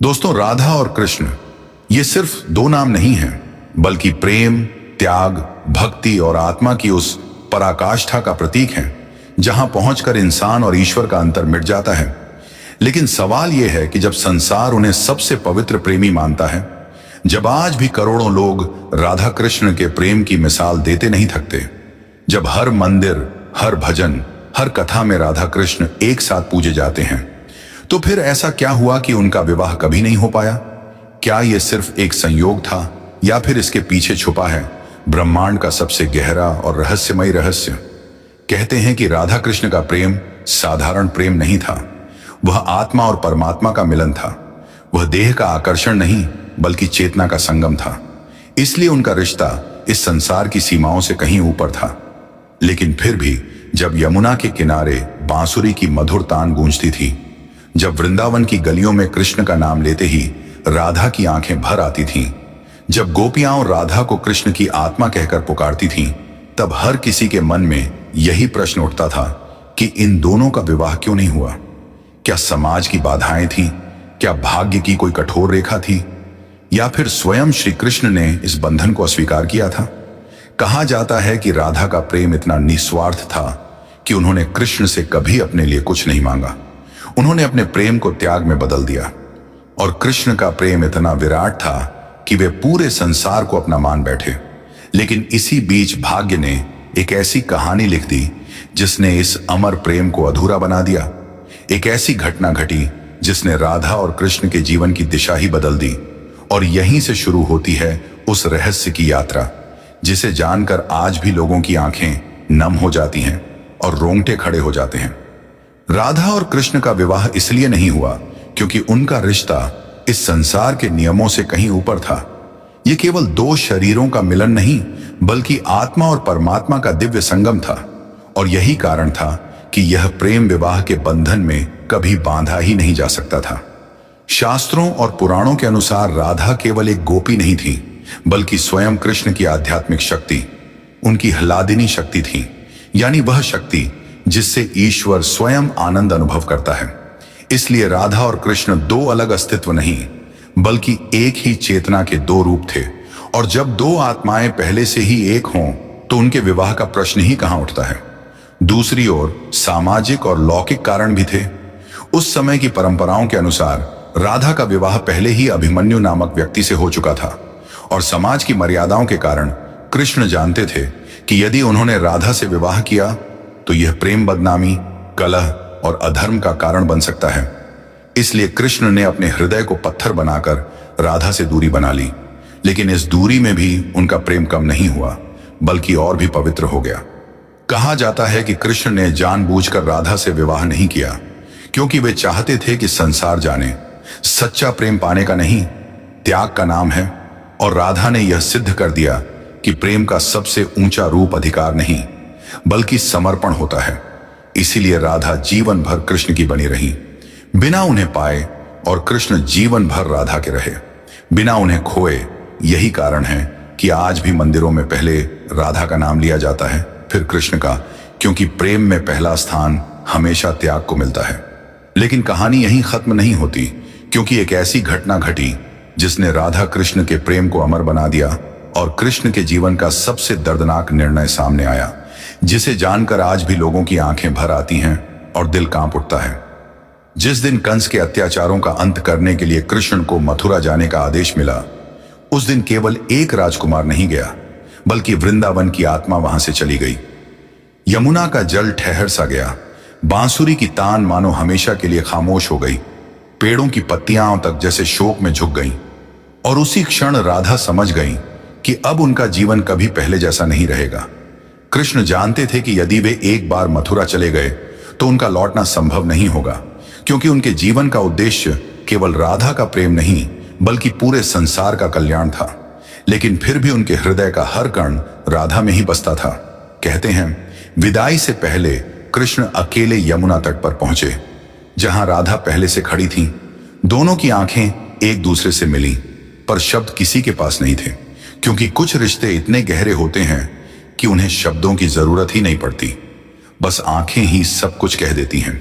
दोस्तों, राधा और कृष्ण ये सिर्फ दो नाम नहीं हैं, बल्कि प्रेम, त्याग, भक्ति और आत्मा की उस पराकाष्ठा का प्रतीक हैं जहां पहुंचकर इंसान और ईश्वर का अंतर मिट जाता है। लेकिन सवाल यह है कि जब संसार उन्हें सबसे पवित्र प्रेमी मानता है, जब आज भी करोड़ों लोग राधा कृष्ण के प्रेम की मिसाल देते नहीं थकते, जब हर मंदिर, हर भजन, हर कथा में राधा कृष्ण एक साथ पूजे जाते हैं, तो फिर ऐसा क्या हुआ कि उनका विवाह कभी नहीं हो पाया? क्या यह सिर्फ एक संयोग था या फिर इसके पीछे छुपा है ब्रह्मांड का सबसे गहरा और रहस्यमयी रहस्य? कहते हैं कि राधा कृष्ण का प्रेम साधारण प्रेम नहीं था, वह आत्मा और परमात्मा का मिलन था। वह देह का आकर्षण नहीं बल्कि चेतना का संगम था। इसलिए उनका रिश्ता इस संसार की सीमाओं से कहीं ऊपर था। लेकिन फिर भी जब यमुना के किनारे बांसुरी की मधुर तान गूंजती थी, जब वृंदावन की गलियों में कृष्ण का नाम लेते ही राधा की आंखें भर आती थीं, जब गोपियां और राधा को कृष्ण की आत्मा कहकर पुकारती थीं, तब हर किसी के मन में यही प्रश्न उठता था कि इन दोनों का विवाह क्यों नहीं हुआ? क्या समाज की बाधाएं थीं? क्या भाग्य की कोई कठोर रेखा थी? या फिर स्वयं श्री कृष्ण ने इस बंधन को अस्वीकार किया था? कहा जाता है कि राधा का प्रेम इतना निस्वार्थ था कि उन्होंने कृष्ण से कभी अपने लिए कुछ नहीं मांगा। उन्होंने अपने प्रेम को त्याग में बदल दिया। और कृष्ण का प्रेम इतना विराट था कि वे पूरे संसार को अपना मान बैठे। लेकिन इसी बीच भाग्य ने एक ऐसी कहानी लिख दी जिसने इस अमर प्रेम को अधूरा बना दिया। एक ऐसी घटना घटी जिसने राधा और कृष्ण के जीवन की दिशा ही बदल दी। और यहीं से शुरू होती है उस रहस्य की यात्रा जिसे जानकर आज भी लोगों की आंखें नम हो जाती हैं और रोंगटे खड़े हो जाते हैं। राधा और कृष्ण का विवाह इसलिए नहीं हुआ क्योंकि उनका रिश्ता इस संसार के नियमों से कहीं ऊपर था। यह केवल दो शरीरों का मिलन नहीं बल्कि आत्मा और परमात्मा का दिव्य संगम था। और यही कारण था कि यह प्रेम विवाह के बंधन में कभी बांधा ही नहीं जा सकता था। शास्त्रों और पुराणों के अनुसार राधा केवल एक गोपी नहीं थी, बल्कि स्वयं कृष्ण की आध्यात्मिक शक्ति, उनकी ह्लादिनी शक्ति थी, यानी वह शक्ति जिससे ईश्वर स्वयं आनंद अनुभव करता है। इसलिए राधा और कृष्ण दो अलग अस्तित्व नहीं बल्कि एक ही चेतना के दो रूप थे। और जब दो आत्माएं पहले से ही एक हों तो उनके विवाह का प्रश्न ही कहां उठता है। दूसरी ओर सामाजिक और लौकिक कारण भी थे। उस समय की परंपराओं के अनुसार राधा का विवाह पहले ही अभिमन्यु नामक व्यक्ति से हो चुका था। और समाज की मर्यादाओं के कारण कृष्ण जानते थे कि यदि उन्होंने राधा से विवाह किया तो यह प्रेम बदनामी, कलह और अधर्म का कारण बन सकता है। इसलिए कृष्ण ने अपने हृदय को पत्थर बनाकर राधा से दूरी बना ली। लेकिन इस दूरी में भी उनका प्रेम कम नहीं हुआ बल्कि और भी पवित्र हो गया। कहा जाता है कि कृष्ण ने जानबूझकर राधा से विवाह नहीं किया क्योंकि वे चाहते थे कि संसार जाने सच्चा प्रेम पाने का नहीं, त्याग का नाम है। और राधा ने यह सिद्ध कर दिया कि प्रेम का सबसे ऊंचा रूप अधिकार नहीं बल्कि समर्पण होता है। इसीलिए राधा जीवन भर कृष्ण की बनी रही, बिना उन्हें पाए, और कृष्ण जीवन भर राधा के रहे, बिना उन्हें खोए। यही कारण है कि आज भी मंदिरों में पहले राधा का नाम लिया जाता है, फिर कृष्ण का, क्योंकि प्रेम में पहला स्थान हमेशा त्याग को मिलता है। लेकिन कहानी यहीं खत्म नहीं होती, क्योंकि एक ऐसी घटना घटी जिसने राधा कृष्ण के प्रेम को अमर बना दिया और कृष्ण के जीवन का सबसे दर्दनाक निर्णय सामने आया, जिसे जानकर आज भी लोगों की आंखें भर आती हैं और दिल कांप उठता है। जिस दिन कंस के अत्याचारों का अंत करने के लिए कृष्ण को मथुरा जाने का आदेश मिला, उस दिन केवल एक राजकुमार नहीं गया बल्कि वृंदावन की आत्मा वहां से चली गई। यमुना का जल ठहर सा गया, बांसुरी की तान मानो हमेशा के लिए खामोश हो गई, पेड़ों की पत्तियां तक जैसे शोक में झुक गईं। और उसी क्षण राधा समझ गई कि अब उनका जीवन कभी पहले जैसा नहीं रहेगा। कृष्ण जानते थे कि यदि वे एक बार मथुरा चले गए तो उनका लौटना संभव नहीं होगा, क्योंकि उनके जीवन का उद्देश्य केवल राधा का प्रेम नहीं बल्कि पूरे संसार का कल्याण था। लेकिन फिर भी उनके हृदय का हर कण राधा में ही बसता था। कहते हैं, विदाई से पहले कृष्ण अकेले यमुना तट पर पहुंचे, जहां राधा पहले से खड़ी थी। दोनों की आंखें एक दूसरे से मिली, पर शब्द किसी के पास नहीं थे, क्योंकि कुछ रिश्ते इतने गहरे होते हैं कि उन्हें शब्दों की जरूरत ही नहीं पड़ती, बस आंखें ही सब कुछ कह देती हैं।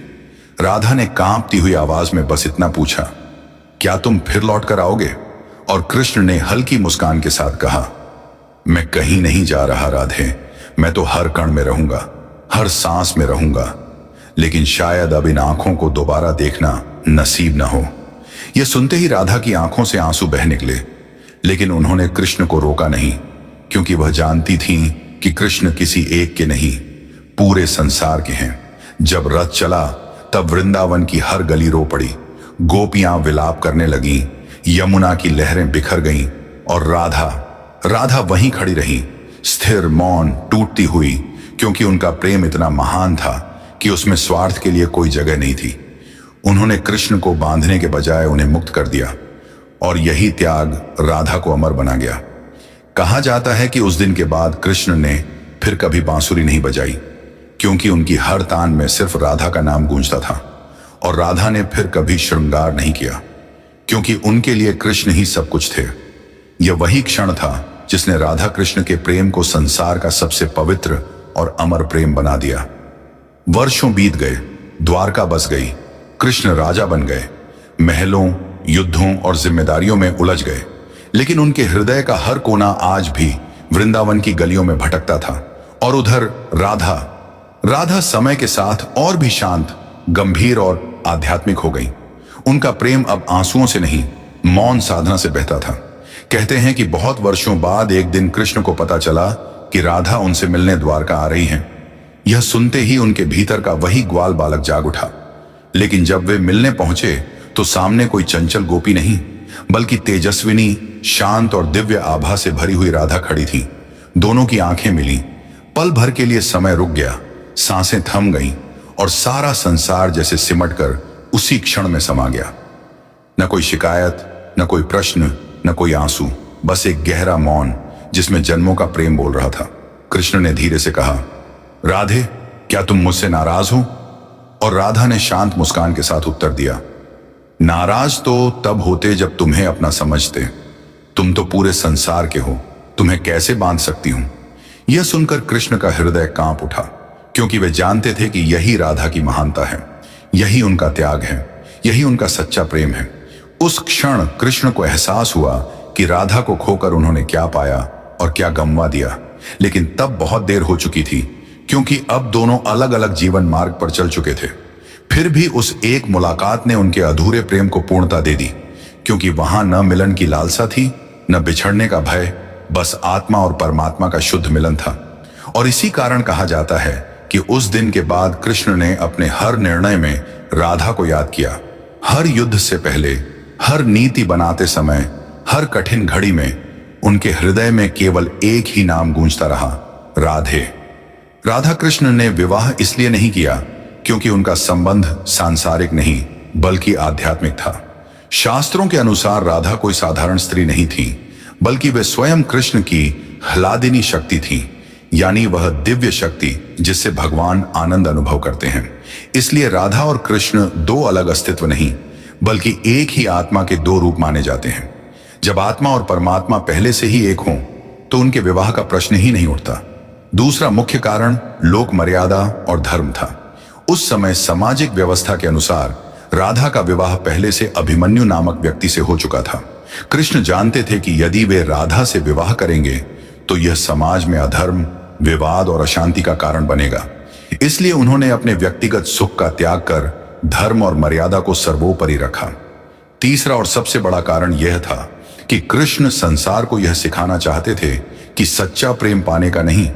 राधा ने कांपती हुई आवाज में बस इतना पूछा, क्या तुम फिर लौट कर आओगे? और कृष्ण ने हल्की मुस्कान के साथ कहा, मैं कहीं नहीं जा रहा राधे, मैं तो हर कण में रहूंगा, हर सांस में रहूंगा, लेकिन शायद अब इन आंखों को दोबारा देखना नसीब न हो। यह सुनते ही राधा की आंखों से आंसू बह निकले, लेकिन उन्होंने कृष्ण को रोका नहीं, क्योंकि वह जानती थीं कि कृष्ण किसी एक के नहीं, पूरे संसार के हैं। जब रथ चला तब वृंदावन की हर गली रो पड़ी, गोपियां विलाप करने लगीं, यमुना की लहरें बिखर गईं और राधा वहीं खड़ी रही, स्थिर, मौन, टूटती हुई, क्योंकि उनका प्रेम इतना महान था कि उसमें स्वार्थ के लिए कोई जगह नहीं थी। उन्होंने कृष्ण को बांधने के बजाय उन्हें मुक्त कर दिया, और यही त्याग राधा को अमर बना गया। कहा जाता है कि उस दिन के बाद कृष्ण ने फिर कभी बांसुरी नहीं बजाई, क्योंकि उनकी हर तान में सिर्फ राधा का नाम गूंजता था। और राधा ने फिर कभी श्रृंगार नहीं किया, क्योंकि उनके लिए कृष्ण ही सब कुछ थे। यह वही क्षण था जिसने राधा कृष्ण के प्रेम को संसार का सबसे पवित्र और अमर प्रेम बना दिया। वर्षों बीत गए, द्वारका बस गई, कृष्ण राजा बन गए, महलों, युद्धों और जिम्मेदारियों में उलझ गए, लेकिन उनके हृदय का हर कोना आज भी वृंदावन की गलियों में भटकता था। और उधर राधा समय के साथ और भी शांत, गंभीर और आध्यात्मिक हो गई। उनका प्रेम अब आंसुओं से नहीं, मौन साधना से बहता था। कहते हैं कि बहुत वर्षों बाद एक दिन कृष्ण को पता चला कि राधा उनसे मिलने द्वारका आ रही हैं। यह सुनते ही उनके भीतर का वही ग्वाल बालक जाग उठा। लेकिन जब वे मिलने पहुंचे तो सामने कोई चंचल गोपी नहीं, बल्कि तेजस्विनी, शांत और दिव्य आभा से भरी हुई राधा खड़ी थी। दोनों की आंखें मिली, पल भर के लिए समय रुक गया, सांसें थम गईं और सारा संसार जैसे सिमटकर उसी क्षण में समा गया। न कोई शिकायत, न कोई प्रश्न, न कोई आंसू, बस एक गहरा मौन जिसमें जन्मों का प्रेम बोल रहा था। कृष्ण ने धीरे से कहा, राधे, क्या तुम मुझसे नाराज हो? और राधा ने शांत मुस्कान के साथ उत्तर दिया, नाराज तो तब होते जब तुम्हें अपना समझते। तुम तो पूरे संसार के हो, तुम्हें कैसे बांध सकती हूं? यह सुनकर कृष्ण का हृदय कांप उठा, क्योंकि वे जानते थे कि यही राधा की महानता है, यही उनका त्याग है, यही उनका सच्चा प्रेम है। उस क्षण कृष्ण को एहसास हुआ कि राधा को खोकर उन्होंने क्या पाया और क्या गंवा दिया। लेकिन तब बहुत देर हो चुकी थी, क्योंकि अब दोनों अलग अलग जीवन मार्ग पर चल चुके थे। फिर भी उस एक मुलाकात ने उनके अधूरे प्रेम को पूर्णता दे दी, क्योंकि वहां न मिलन की लालसा थी, न बिछड़ने का भय, बस आत्मा और परमात्मा का शुद्ध मिलन था। और इसी कारण कहा जाता है कि उस दिन के बाद कृष्ण ने अपने हर निर्णय में राधा को याद किया। हर युद्ध से पहले, हर नीति बनाते समय, हर कठिन घड़ी में उनके हृदय में केवल एक ही नाम गूंजता रहा, राधे। राधा कृष्ण ने विवाह इसलिए नहीं किया क्योंकि उनका संबंध सांसारिक नहीं बल्कि आध्यात्मिक था। शास्त्रों के अनुसार राधा कोई साधारण स्त्री नहीं थी, बल्कि वे स्वयं कृष्ण की ह्लादिनी शक्ति थी, यानी वह दिव्य शक्ति जिससे भगवान आनंद अनुभव करते हैं। इसलिए राधा और कृष्ण दो अलग अस्तित्व नहीं, बल्कि एक ही आत्मा के दो रूप माने जाते हैं। जब आत्मा और परमात्मा पहले से ही एक हों, तो उनके विवाह का प्रश्न ही नहीं उठता। दूसरा मुख्य कारण लोक मर्यादा और धर्म था। उस समय सामाजिक व्यवस्था के अनुसार राधा का विवाह पहले से अभिमन्यु नामक व्यक्ति से हो चुका था। कृष्ण जानते थे कि यदि वे राधा से विवाह करेंगे तो यह समाज में अधर्म, विवाद और अशांति का कारण बनेगा। इसलिए उन्होंने अपने व्यक्तिगत सुख का त्याग कर धर्म और मर्यादा को सर्वोपरि रखा। तीसरा और सबसे बड़ा कारण यह था कि कृष्ण संसार को यह सिखाना चाहते थे कि सच्चा प्रेम पाने का नहीं,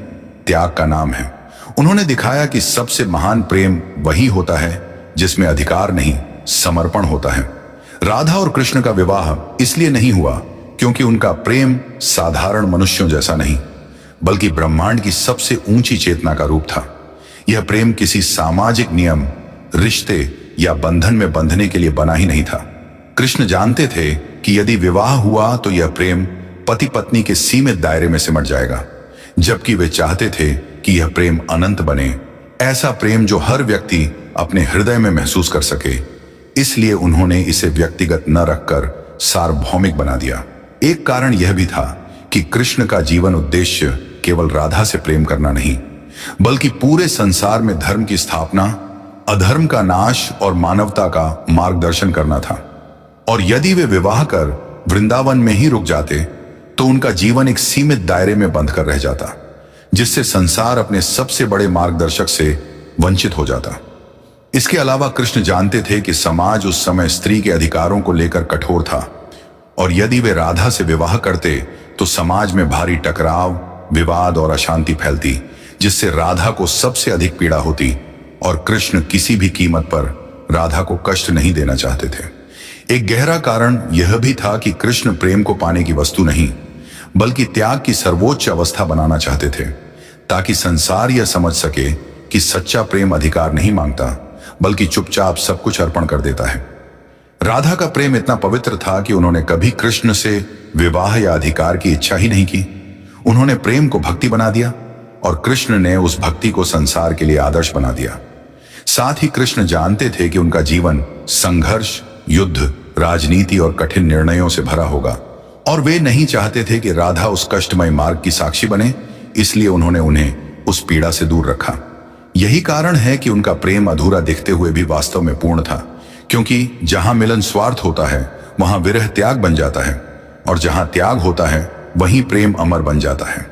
त्याग का नाम है। उन्होंने दिखाया कि सबसे महान प्रेम वही होता है जिसमें अधिकार नहीं, समर्पण होता है। राधा और कृष्ण का विवाह इसलिए नहीं हुआ क्योंकि उनका प्रेम साधारण मनुष्यों जैसा नहीं, बल्कि ब्रह्मांड की सबसे ऊंची चेतना का रूप था। यह प्रेम किसी सामाजिक नियम, रिश्ते या बंधन में बंधने के लिए बना ही नहीं था। कृष्ण जानते थे कि यदि विवाह हुआ तो यह प्रेम पति पत्नी के सीमित दायरे में सिमट जाएगा, जबकि वे चाहते थे कि यह प्रेम अनंत बने, ऐसा प्रेम जो हर व्यक्ति अपने हृदय में महसूस कर सके। इसलिए उन्होंने इसे व्यक्तिगत न रखकर सार्वभौमिक बना दिया। एक कारण यह भी था कि कृष्ण का जीवन उद्देश्य केवल राधा से प्रेम करना नहीं, बल्कि पूरे संसार में धर्म की स्थापना, अधर्म का नाश और मानवता का मार्गदर्शन करना था। और यदि वे विवाह कर वृंदावन में ही रुक जाते तो उनका जीवन एक सीमित दायरे में बंद कर रह जाता, जिससे संसार अपने सबसे बड़े मार्गदर्शक से वंचित हो जाता। इसके अलावा कृष्ण जानते थे कि समाज उस समय स्त्री के अधिकारों को लेकर कठोर था, और यदि वे राधा से विवाह करते तो समाज में भारी टकराव, विवाद और अशांति फैलती, जिससे राधा को सबसे अधिक पीड़ा होती, और कृष्ण किसी भी कीमत पर राधा को कष्ट नहीं देना चाहते थे। एक गहरा कारण यह भी था कि कृष्ण प्रेम को पाने की वस्तु नहीं, बल्कि त्याग की सर्वोच्च अवस्था बनाना चाहते थे, ताकि संसार यह समझ सके कि सच्चा प्रेम अधिकार नहीं मांगता, बल्कि चुपचाप सब कुछ अर्पण कर देता है। राधा का प्रेम इतना पवित्र था कि उन्होंने कभी कृष्ण से विवाह या अधिकार की इच्छा ही नहीं की। उन्होंने प्रेम को भक्ति बना दिया, और कृष्ण ने उस भक्ति को संसार के लिए आदर्श बना दिया। साथ ही कृष्ण जानते थे कि उनका जीवन संघर्ष, युद्ध, राजनीति और कठिन निर्णयों से भरा होगा, और वे नहीं चाहते थे कि राधा उस कष्टमय मार्ग की साक्षी बने, इसलिए उन्होंने उन्हें उस पीड़ा से दूर रखा। यही कारण है कि उनका प्रेम अधूरा दिखते हुए भी वास्तव में पूर्ण था, क्योंकि जहां मिलन स्वार्थ होता है वहां विरह त्याग बन जाता है, और जहां त्याग होता है वहीं प्रेम अमर बन जाता है।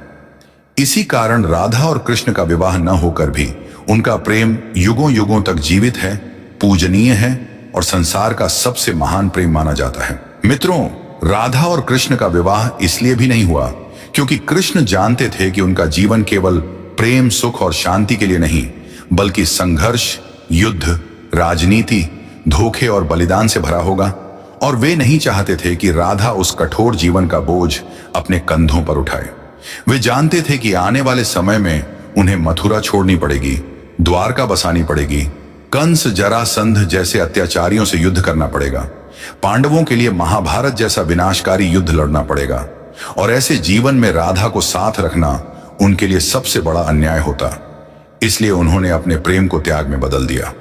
इसी कारण राधा और कृष्ण का विवाह न होकर भी उनका प्रेम युगों युगों तक जीवित है, पूजनीय है और संसार का सबसे महान प्रेम माना जाता है। मित्रों, राधा और कृष्ण का विवाह इसलिए भी नहीं हुआ क्योंकि कृष्ण जानते थे कि उनका जीवन केवल प्रेम, सुख और शांति के लिए नहीं, बल्कि संघर्ष, युद्ध, राजनीति, धोखे और बलिदान से भरा होगा, और वे नहीं चाहते थे कि राधा उस कठोर जीवन का बोझ अपने कंधों पर उठाए। वे जानते थे कि आने वाले समय में उन्हें मथुरा छोड़नी पड़ेगी, द्वारका बसानी पड़ेगी, कंस, जरासंध जैसे अत्याचारियों से युद्ध करना पड़ेगा, पांडवों के लिए महाभारत जैसा विनाशकारी युद्ध लड़ना पड़ेगा, और ऐसे जीवन में राधा को साथ रखना उनके लिए सबसे बड़ा अन्याय होता। इसलिए उन्होंने अपने प्रेम को त्याग में बदल दिया।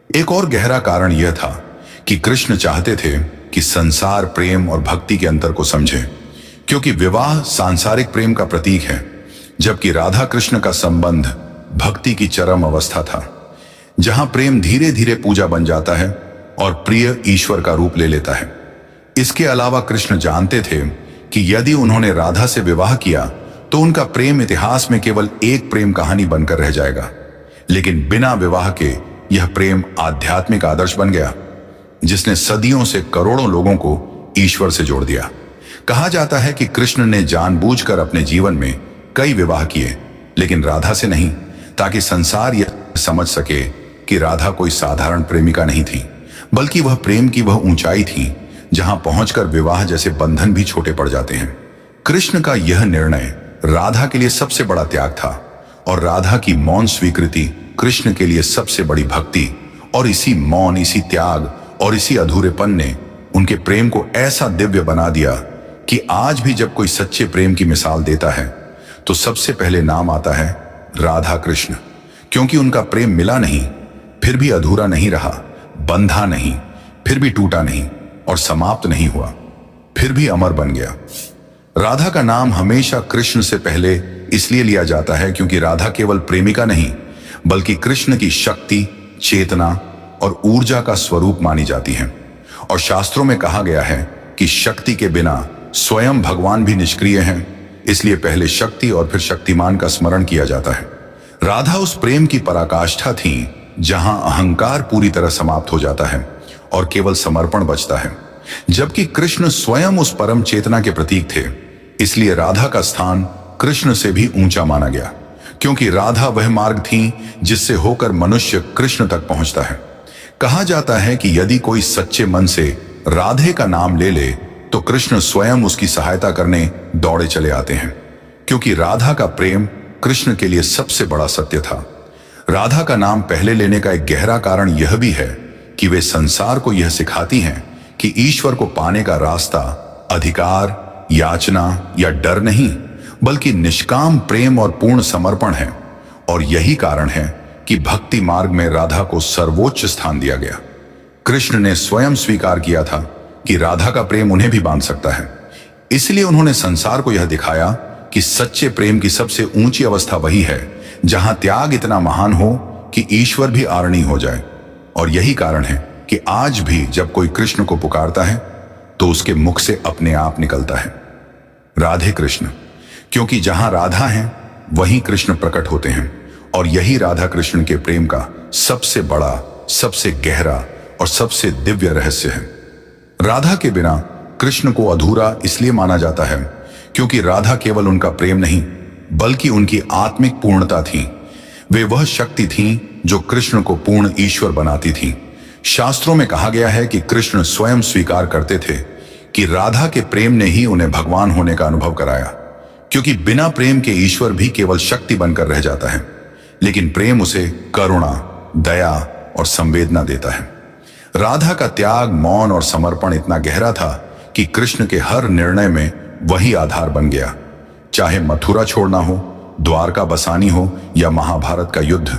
एक और गहरा कारण यह था कि कृष्ण चाहते थे कि संसार प्रेम और भक्ति के अंतर को समझे, क्योंकि विवाह सांसारिक प्रेम का प्रतीक है, जबकि राधा कृष्ण का संबंध भक्ति की चरम अवस्था था, जहां प्रेम धीरे धीरे पूजा बन जाता है और प्रिय ईश्वर का रूप ले लेता है। इसके अलावा कृष्ण जानते थे कि यदि उन्होंने राधा से विवाह किया तो उनका प्रेम इतिहास में केवल एक प्रेम कहानी बनकर रह जाएगा, लेकिन बिना विवाह के यह प्रेम आध्यात्मिक आदर्श बन गया, जिसने सदियों से करोड़ों लोगों को ईश्वर से जोड़ दिया। कहा जाता है कि कृष्ण ने जानबूझकर अपने जीवन में कई विवाह किए, लेकिन राधा से नहीं, ताकि संसार यह समझ सके कि राधा कोई साधारण प्रेमिका नहीं थी, बल्कि वह प्रेम की वह ऊंचाई थी जहां पहुंचकर विवाह जैसे बंधन भी छोटे पड़ जाते हैं। कृष्ण का यह निर्णय राधा के लिए सबसे बड़ा त्याग था, और राधा की मौन स्वीकृति कृष्ण के लिए सबसे बड़ी भक्ति, और इसी मौन, इसी त्याग और इसी अधूरेपन ने उनके प्रेम को ऐसा दिव्य बना दिया कि आज भी जब कोई सच्चे प्रेम की मिसाल देता है तो सबसे पहले नाम आता है राधा कृष्ण, क्योंकि उनका प्रेम मिला नहीं, फिर भी अधूरा नहीं रहा, बंधा नहीं, फिर भी टूटा नहीं, और समाप्त नहीं हुआ, फिर भी अमर बन गया। राधा का नाम हमेशा कृष्ण से पहले इसलिए लिया जाता है क्योंकि राधा केवल प्रेमिका नहीं, बल्कि कृष्ण की शक्ति, चेतना और ऊर्जा का स्वरूप मानी जाती है। और शास्त्रों में कहा गया है कि शक्ति के बिना स्वयं भगवान भी निष्क्रिय हैं, इसलिए पहले शक्ति और फिर शक्तिमान का स्मरण किया जाता है। राधा उस प्रेम की पराकाष्ठा थी जहां अहंकार पूरी तरह समाप्त हो जाता है और केवल समर्पण बचता है, जबकि कृष्ण स्वयं उस परम चेतना के प्रतीक थे। इसलिए राधा का स्थान कृष्ण से भी ऊंचा माना गया, क्योंकि राधा वह मार्ग थी जिससे होकर मनुष्य कृष्ण तक पहुंचता है। कहा जाता है कि यदि कोई सच्चे मन से राधे का नाम ले ले तो कृष्ण स्वयं उसकी सहायता करने दौड़े चले आते हैं, क्योंकि राधा का प्रेम कृष्ण के लिए सबसे बड़ा सत्य था। राधा का नाम पहले लेने का एक गहरा कारण यह भी है कि वे संसार को यह सिखाती हैं कि ईश्वर को पाने का रास्ता अधिकार, याचना या डर नहीं, बल्कि निष्काम प्रेम और पूर्ण समर्पण है। और यही कारण है कि भक्ति मार्ग में राधा को सर्वोच्च स्थान दिया गया। कृष्ण ने स्वयं स्वीकार किया था कि राधा का प्रेम उन्हें भी बांध सकता है, इसलिए उन्होंने संसार को यह दिखाया कि सच्चे प्रेम की सबसे ऊंची अवस्था वही है जहां त्याग इतना महान हो कि ईश्वर भी आरणी हो जाए। और यही कारण है कि आज भी जब कोई कृष्ण को पुकारता है तो उसके मुख से अपने आप निकलता है, राधे कृष्ण। क्योंकि जहां राधा है वहीं कृष्ण प्रकट होते हैं, और यही राधा कृष्ण के प्रेम का सबसे बड़ा, सबसे गहरा और सबसे दिव्य रहस्य है। राधा के बिना कृष्ण को अधूरा इसलिए माना जाता है क्योंकि राधा केवल उनका प्रेम नहीं बल्कि उनकी आत्मिक पूर्णता थी। वे वह शक्ति थी जो कृष्ण को पूर्ण ईश्वर बनाती थी। शास्त्रों में कहा गया है कि कृष्ण स्वयं स्वीकार करते थे कि राधा के प्रेम ने ही उन्हें भगवान होने का अनुभव कराया, क्योंकि बिना प्रेम के ईश्वर भी केवल शक्ति बनकर रह जाता है, लेकिन प्रेम उसे करुणा, दया और संवेदना देता है। राधा का त्याग, मौन और समर्पण इतना गहरा था कि कृष्ण के हर निर्णय में वही आधार बन गया। चाहे मथुरा छोड़ना हो, द्वारका बसानी हो या महाभारत का युद्ध,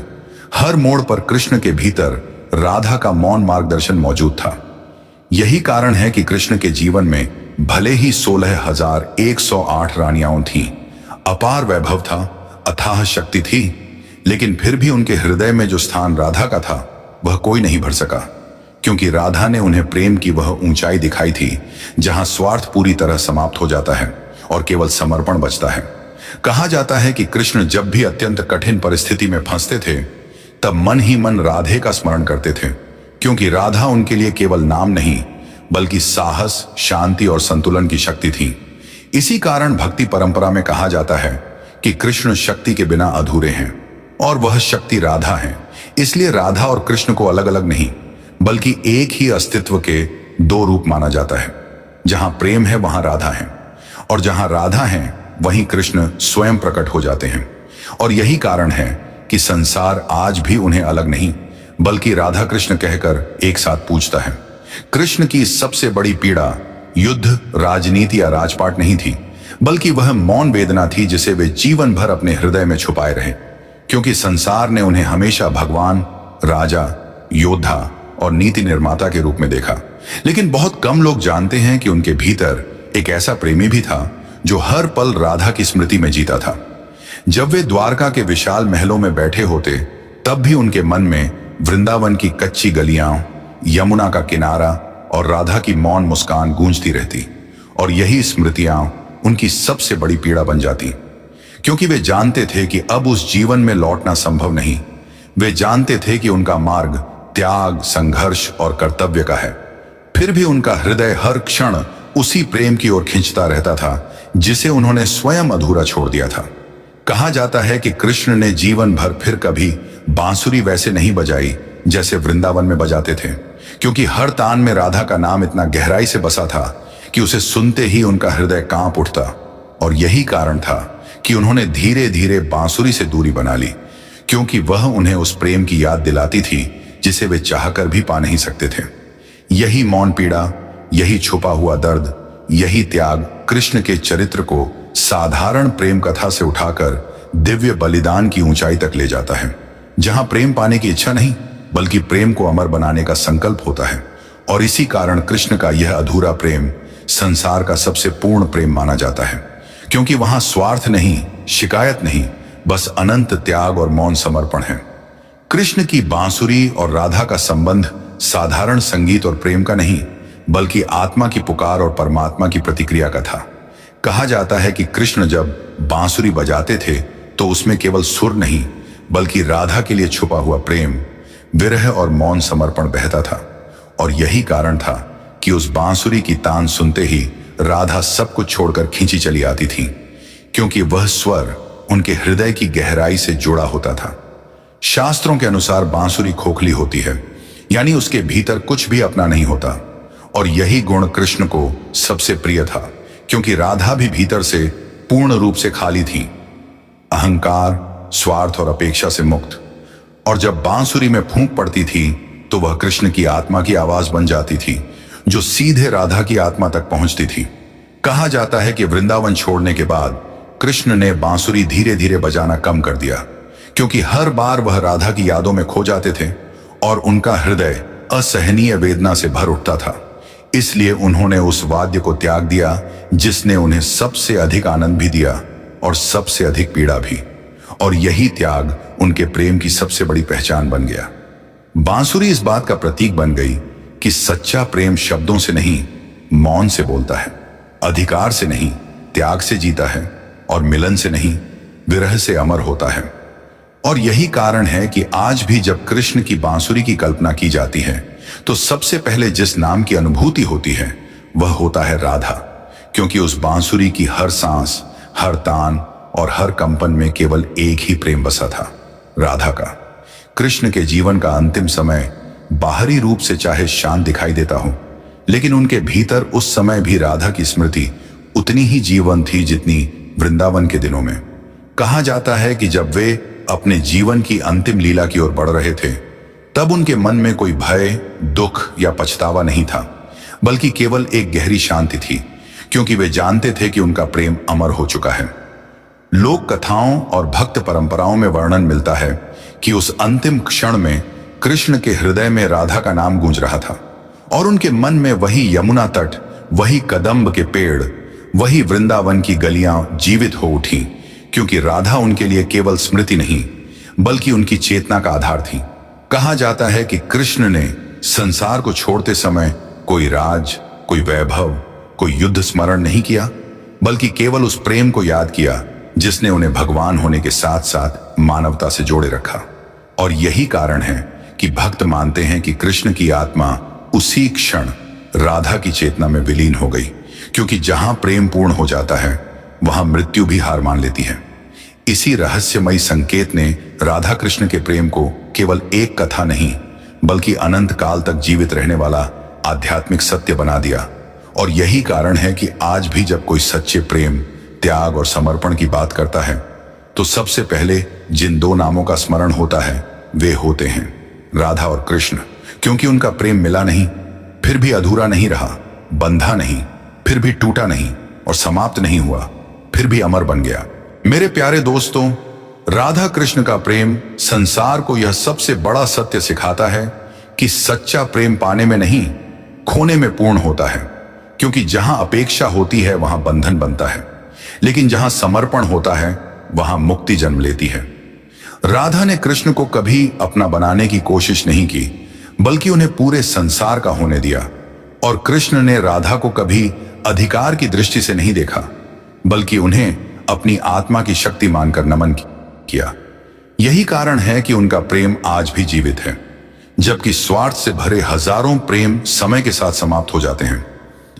हर मोड़ पर कृष्ण के भीतर राधा का मौन मार्गदर्शन मौजूद था। यही कारण है कि कृष्ण के जीवन में भले ही 16,108 रानियां थीं, अपार वैभव था, अथाह शक्ति थी, लेकिन फिर भी उनके हृदय में जो स्थान राधा का था वह कोई नहीं भर सका, क्योंकि राधा ने उन्हें प्रेम की वह ऊंचाई दिखाई थी जहां स्वार्थ पूरी तरह समाप्त हो जाता है और केवल समर्पण बचता है। कहा जाता है कि कृष्ण जब भी अत्यंत कठिन परिस्थिति में फंसते थे तब मन ही मन राधे का स्मरण करते थे, क्योंकि राधा उनके लिए केवल नाम नहीं बल्कि साहस, शांति और संतुलन की शक्ति थी। इसी कारण भक्ति परंपरा में कहा जाता है कि कृष्ण शक्ति के बिना अधूरे हैं और वह शक्ति राधा है। इसलिए राधा और कृष्ण को अलग अलग नहीं बल्कि एक ही अस्तित्व के दो रूप माना जाता है। जहां प्रेम है वहां राधा है, और जहां राधा है वहीं कृष्ण स्वयं प्रकट हो जाते हैं। और यही कारण है कि संसार आज भी उन्हें अलग नहीं बल्कि राधा कृष्ण कहकर एक साथ पूजता है। कृष्ण की सबसे बड़ी पीड़ा युद्ध, राजनीति या राजपाट नहीं थी, बल्कि वह मौन वेदना थी जिसे वे जीवन भर अपने हृदय में छुपाए रहे, क्योंकि संसार ने उन्हें हमेशा भगवान, राजा, योद्धा और नीति निर्माता के रूप में देखा। लेकिन बहुत कम लोग जानते हैं कि उनके भीतर एक ऐसा प्रेमी भी था जो हर पल राधा की स्मृति में जीता था। जब वे द्वारका के विशाल महलों में बैठे होते तब भी उनके मन में वृंदावन की कच्ची गलियां, यमुना का किनारा और राधा की मौन मुस्कान गूंजती रहती, और यही स्मृतियां उनकी सबसे बड़ी पीड़ा बन जाती, क्योंकि वे जानते थे कि अब उस जीवन में लौटना संभव नहीं। वे जानते थे कि उनका मार्ग त्याग, संघर्ष और कर्तव्य का है। फिर भी उनका हृदय हर क्षण उसी प्रेम की ओर खींचता रहता था जिसे उन्होंने स्वयं अधूरा छोड़ दिया था। कहा जाता है कि कृष्ण ने जीवन भर फिर कभी बांसुरी वैसे नहीं बजाई जैसे वृंदावन में बजाते थे, क्योंकि हर तान में राधा का नाम इतना गहराई से बसा था कि उसे सुनते ही उनका हृदय कांप उठता। और यही कारण था कि उन्होंने धीरे धीरे बांसुरी से दूरी बना ली, क्योंकि वह उन्हें उस प्रेम की याद दिलाती थी जिसे वे चाहकर भी पा नहीं सकते थे। यही मौन पीड़ा, यही छुपा हुआ दर्द, यही त्याग कृष्ण के चरित्र को साधारण प्रेम कथा से उठाकर दिव्य बलिदान की ऊंचाई तक ले जाता है, जहां प्रेम पाने की इच्छा नहीं बल्कि प्रेम को अमर बनाने का संकल्प होता है। और इसी कारण कृष्ण का यह अधूरा प्रेम संसार का सबसे पूर्ण प्रेम माना जाता है, क्योंकि वहां स्वार्थ नहीं, शिकायत नहीं, बस अनंत त्याग और मौन समर्पण है। कृष्ण की बांसुरी और राधा का संबंध साधारण संगीत और प्रेम का नहीं बल्कि आत्मा की पुकार और परमात्मा की प्रतिक्रिया का था। कहा जाता है कि कृष्ण जब बांसुरी बजाते थे तो उसमें केवल सुर नहीं बल्कि राधा के लिए छुपा हुआ प्रेम, विरह और मौन समर्पण बहता था। और यही कारण था कि उस बांसुरी की तान सुनते ही राधा सब कुछ छोड़कर खींची चली आती थी, क्योंकि वह स्वर उनके हृदय की गहराई से जुड़ा होता था। शास्त्रों के अनुसार बांसुरी खोखली होती है, यानी उसके भीतर कुछ भी अपना नहीं होता, और यही गुण कृष्ण को सबसे प्रिय था, क्योंकि राधा भी भीतर से पूर्ण रूप से खाली थी, अहंकार, स्वार्थ और अपेक्षा से मुक्त। और जब बांसुरी में फूंक पड़ती थी तो वह कृष्ण की आत्मा की आवाज बन जाती थी जो सीधे राधा की आत्मा तक पहुंचती थी। कहा जाता है कि वृंदावन छोड़ने के बाद कृष्ण ने बांसुरी धीरे धीरे बजाना कम कर दिया, क्योंकि हर बार वह राधा की यादों में खो जाते थे और उनका हृदय असहनीय वेदना से भर उठता था। इसलिए उन्होंने उस वाद्य को त्याग दिया जिसने उन्हें सबसे अधिक आनंद भी दिया और सबसे अधिक पीड़ा भी। और यही त्याग उनके प्रेम की सबसे बड़ी पहचान बन गया। बांसुरी इस बात का प्रतीक बन गई कि सच्चा प्रेम शब्दों से नहीं, मौन से बोलता है, अधिकार से नहीं, त्याग से जीता है, और मिलन से नहीं, विरह से अमर होता है। और यही कारण है कि आज भी जब कृष्ण की बांसुरी की कल्पना की जाती है तो सबसे पहले जिस नाम की अनुभूति होती है वह होता है राधा, क्योंकि उस बांसुरी की हर सांस, हर तान और हर कंपन में केवल एक ही प्रेम बसा था, राधा का। कृष्ण के जीवन का अंतिम समय बाहरी रूप से चाहे शांत दिखाई देता हो, लेकिन उनके भीतर उस समय भी राधा की स्मृति उतनी ही जीवंत थी जितनी वृंदावन के दिनों में। कहा जाता है कि जब वे अपने जीवन की अंतिम लीला की ओर बढ़ रहे थे तब उनके मन में कोई भय, दुख या पछतावा नहीं था, बल्कि केवल एक गहरी शांति थी, क्योंकि वे जानते थे कि उनका प्रेम अमर हो चुका है। लोक कथाओं और भक्त परंपराओं में वर्णन मिलता है कि उस अंतिम क्षण में कृष्ण के हृदय में राधा का नाम गूंज रहा था और उनके मन में वही यमुना तट, वही कदम्ब के पेड़, वही वृंदावन की गलियां जीवित हो उठी, क्योंकि राधा उनके लिए केवल स्मृति नहीं बल्कि उनकी चेतना का आधार थी। कहा जाता है कि कृष्ण ने संसार को छोड़ते समय कोई राज, कोई वैभव, कोई युद्ध स्मरण नहीं किया, बल्कि केवल उस प्रेम को याद किया जिसने उन्हें भगवान होने के साथ साथ मानवता से जोड़े रखा। और यही कारण है कि भक्त मानते हैं कि कृष्ण की आत्मा उसी क्षण राधा की चेतना में विलीन हो गई, क्योंकि जहां प्रेम पूर्ण हो जाता है वहां मृत्यु भी हार मान लेती है। इसी रहस्यमयी संकेत ने राधा कृष्ण के प्रेम को केवल एक कथा नहीं बल्कि अनंत काल तक जीवित रहने वाला आध्यात्मिक सत्य बना दिया। और यही कारण है कि आज भी जब कोई सच्चे प्रेम, त्याग और समर्पण की बात करता है तो सबसे पहले जिन दो नामों का स्मरण होता है वे होते हैं राधा और कृष्ण, क्योंकि उनका प्रेम मिला नहीं, फिर भी अधूरा नहीं रहा, बंधा नहीं, फिर भी टूटा नहीं, और समाप्त नहीं हुआ, फिर भी अमर बन गया। मेरे प्यारे दोस्तों, राधा कृष्ण का प्रेम संसार को यह सबसे बड़ा सत्य सिखाता है कि सच्चा प्रेम पाने में नहीं, खोने में पूर्ण होता है, क्योंकि जहां अपेक्षा होती है वहां बंधन बनता है, लेकिन जहां समर्पण होता है वहां मुक्ति जन्म लेती है। राधा ने कृष्ण को कभी अपना बनाने की कोशिश नहीं की, बल्कि उन्हें पूरे संसार का होने दिया। और कृष्ण ने राधा को कभी अधिकार की दृष्टि से नहीं देखा, बल्कि उन्हें अपनी आत्मा की शक्ति मानकर नमन किया। यही कारण है कि उनका प्रेम आज भी जीवित है, जबकि स्वार्थ से भरे हजारों प्रेम समय के साथ समाप्त हो जाते हैं।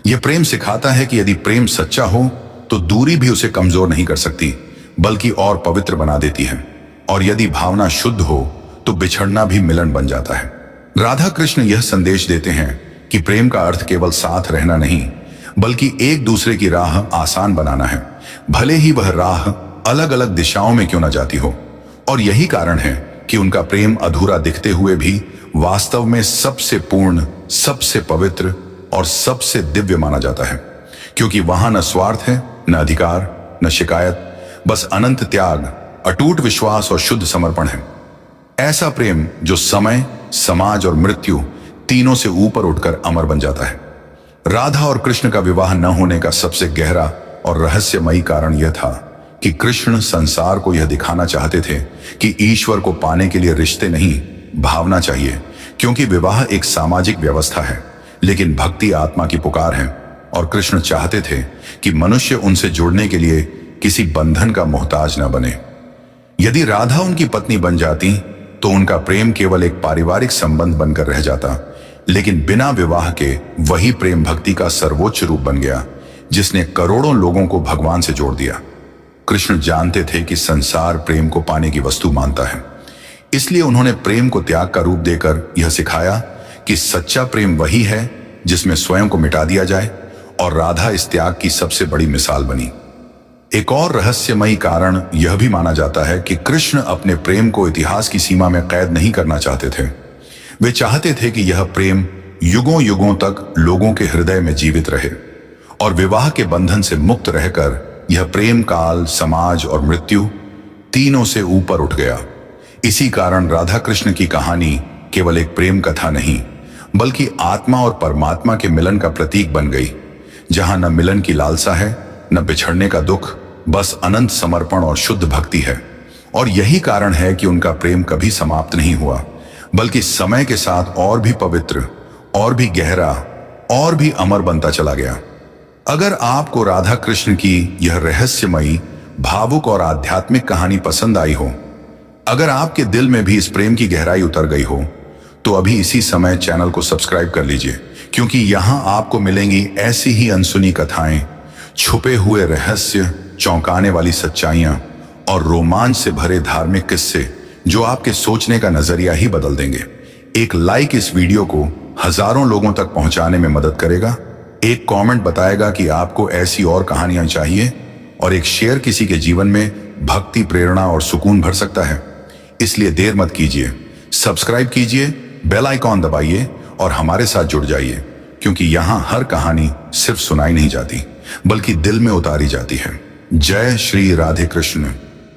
यह प्रेम सिखाता है कि यदि प्रेम सच्चा हो तो दूरी भी उसे कमजोर नहीं कर सकती, बल्कि और पवित्र बना देती है। और यदि भावना शुद्ध हो तो बिछड़ना भी मिलन बन जाता है। राधा कृष्ण यह संदेश देते हैं कि प्रेम का अर्थ केवल साथ रहना नहीं, बल्कि एक दूसरे की राह आसान बनाना है, भले ही वह राह अलग अलग दिशाओं में क्यों न जाती हो। और यही कारण है कि उनका प्रेम अधूरा दिखते हुए भी वास्तव में सबसे पूर्ण, सबसे पवित्र और सबसे दिव्य माना जाता है, क्योंकि वहां न स्वार्थ है, न अधिकार, न शिकायत, बस अनंत त्याग, अटूट विश्वास और शुद्ध समर्पण है। ऐसा प्रेम जो समय, समाज और मृत्यु तीनों से ऊपर उठकर अमर बन जाता है। राधा और कृष्ण का विवाह न होने का सबसे गहरा और रहस्यमयी कारण यह था कि कृष्ण संसार को यह दिखाना चाहते थे कि ईश्वर को पाने के लिए रिश्ते नहीं, भावना चाहिए, क्योंकि विवाह एक सामाजिक व्यवस्था है, लेकिन भक्ति आत्मा की पुकार है। और कृष्ण चाहते थे कि मनुष्य उनसे जुड़ने के लिए किसी बंधन का मोहताज न बने। यदि राधा उनकी पत्नी बन जाती तो उनका प्रेम केवल एक पारिवारिक संबंध बनकर रह जाता, लेकिन बिना विवाह के वही प्रेम भक्ति का सर्वोच्च रूप बन गया, जिसने करोड़ों लोगों को भगवान से जोड़ दिया। कृष्ण जानते थे कि संसार प्रेम को पाने की वस्तु मानता है, इसलिए उन्होंने प्रेम को त्याग का रूप देकर यह सिखाया कि सच्चा प्रेम वही है जिसमें स्वयं को मिटा दिया जाए, और राधा इस त्याग की सबसे बड़ी मिसाल बनी। एक और रहस्यमयी कारण यह भी माना जाता है कि कृष्ण अपने प्रेम को इतिहास की सीमा में कैद नहीं करना चाहते थे। वे चाहते थे कि यह प्रेम युगों युगों तक लोगों के हृदय में जीवित रहे, और विवाह के बंधन से मुक्त रहकर यह प्रेम काल, समाज और मृत्यु तीनों से ऊपर उठ गया। इसी कारण राधा कृष्ण की कहानी केवल एक प्रेम कथा नहीं, बल्कि आत्मा और परमात्मा के मिलन का प्रतीक बन गई, जहां न मिलन की लालसा है, न बिछड़ने का दुख, बस अनंत समर्पण और शुद्ध भक्ति है। और यही कारण है कि उनका प्रेम कभी समाप्त नहीं हुआ, बल्कि समय के साथ और भी पवित्र और भी गहरा और भी अमर बनता चला गया। अगर आपको राधा कृष्ण की यह रहस्यमयी, भावुक और आध्यात्मिक कहानी पसंद आई हो, अगर आपके दिल में भी इस प्रेम की गहराई उतर गई हो, तो अभी इसी समय चैनल को सब्सक्राइब कर लीजिए, क्योंकि यहां आपको मिलेंगी ऐसी ही अनसुनी कथाएं, छुपे हुए रहस्य, चौंकाने वाली सच्चाइयां और रोमांच से भरे धार्मिक किस्से जो आपके सोचने का नजरिया ही बदल देंगे। एक लाइक इस वीडियो को हजारों लोगों तक पहुंचाने में मदद करेगा, एक कमेंट बताएगा कि आपको ऐसी और कहानियां चाहिए, और एक शेयर किसी के जीवन में भक्ति, प्रेरणा और सुकून भर सकता है। इसलिए देर मत कीजिए, सब्सक्राइब कीजिए, बेल आइकॉन दबाइए और हमारे साथ जुड़ जाइए, क्योंकि यहां हर कहानी सिर्फ सुनाई नहीं जाती, बल्कि दिल में उतारी जाती है। जय श्री राधे कृष्ण।